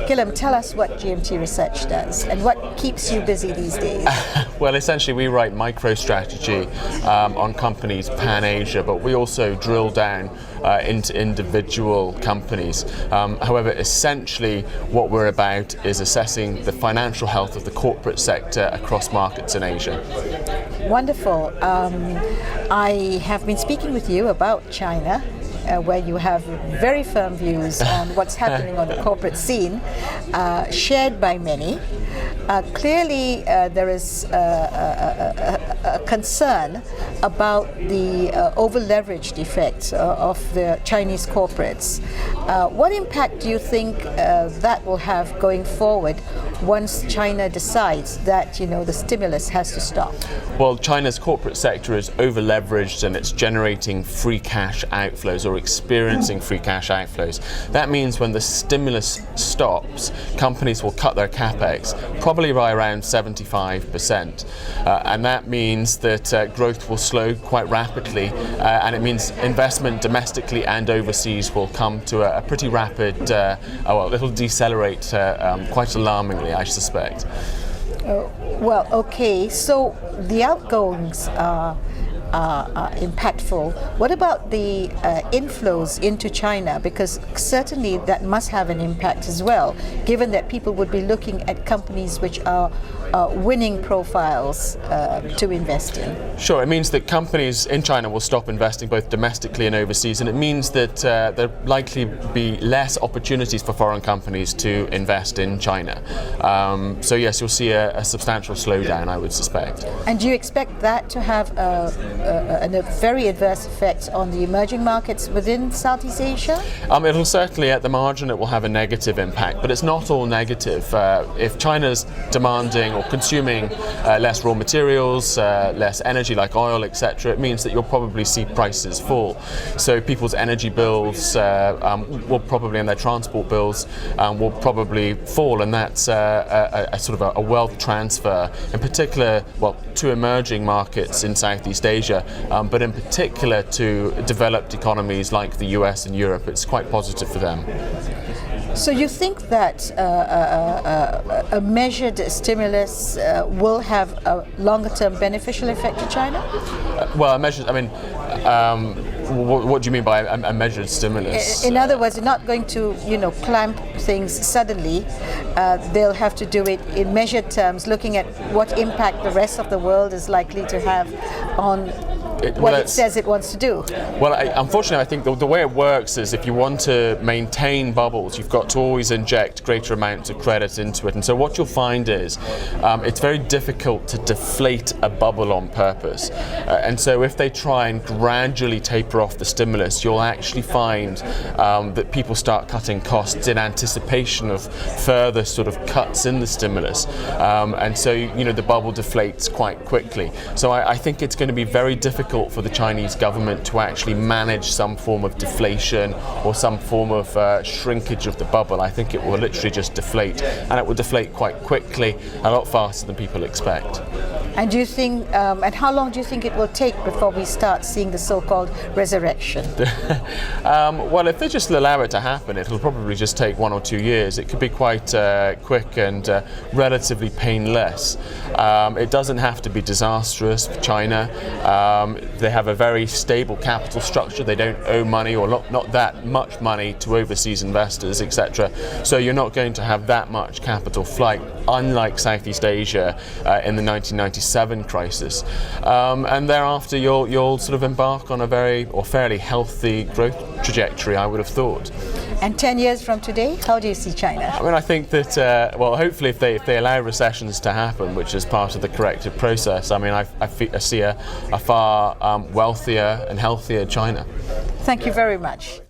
Gillem, tell us what GMT Research does and what keeps you busy these days. Well, essentially we write micro-strategy on companies pan-Asia, but we also drill down into individual companies. However, essentially what we're about is assessing the financial health of the corporate sector across markets in Asia. Wonderful. I have been speaking with you about China, where you have very firm views on what's happening on the corporate scene, shared by many. Clearly, there is a concern about the over-leveraged effects of the Chinese corporates. What impact do you think that will have going forward once China decides that, the stimulus has to stop? Well, China's corporate sector is over-leveraged and it's generating free cash outflows or experiencing free cash outflows. That means when the stimulus stops, companies will cut their capex, probably by around 75%. And that means that growth will slow quite rapidly, and it means investment domestically and overseas will come to a pretty rapid, it'll decelerate quite alarmingly, I suspect. Well, okay, so the outgoings are impactful. What about the inflows into China? Because certainly that must have an impact as well, given that people would be looking at companies which are winning profiles to invest in. Sure, it means that companies in China will stop investing both domestically and overseas, and it means that there likely be less opportunities for foreign companies to invest in China. So yes, you'll see a substantial slowdown, I would suspect. And do you expect that to have a very adverse effect on the emerging markets within Southeast Asia? It'll certainly, at the margin, it will have a negative impact, but it's not all negative. If China's demanding or consuming less raw materials, less energy like oil, etc., it means that you'll probably see prices fall. So people's energy bills will probably, and their transport bills will probably fall, and that's a sort of a wealth transfer, in particular, to emerging markets in Southeast Asia, but in particular to developed economies like the US and Europe. It's quite positive for them. So you think that a measured stimulus will have a longer-term beneficial effect to China? Well, a measured, what do you mean by a measured stimulus? In other words, you're not going to, clamp things suddenly. They'll have to do it in measured terms, looking at what impact the rest of the world is likely to have on what it says it wants to do. Well, unfortunately, I think the way it works is if you want to maintain bubbles, you've got to always inject greater amounts of credit into it. And so what you'll find is it's very difficult to deflate a bubble on purpose. And so if they try and gradually taper off the stimulus, you'll actually find that people start cutting costs in anticipation of further sort of cuts in the stimulus. And so, the bubble deflates quite quickly. So I think it's going to be very difficult for the Chinese government to actually manage some form of deflation or some form of shrinkage of the bubble. I think it will literally just deflate, and it will deflate quite quickly, a lot faster than people expect. And do you think, and how long do you think it will take before we start seeing the so-called resurrection? Well, if they just allow it to happen, it'll probably just take 1 or 2 years. It could be quite quick and relatively painless. It doesn't have to be disastrous for China. They have a very stable capital structure. They don't owe money, or not that much money, to overseas investors, etc. So you're not going to have that much capital flight, unlike Southeast Asia in the 1997 crisis. And thereafter, you'll sort of embark on a fairly healthy growth trajectory, I would have thought. And 10 years from today, how do you see China? I think that, hopefully if they allow recessions to happen, which is part of the corrective process, I see a far wealthier and healthier China. Thank you very much.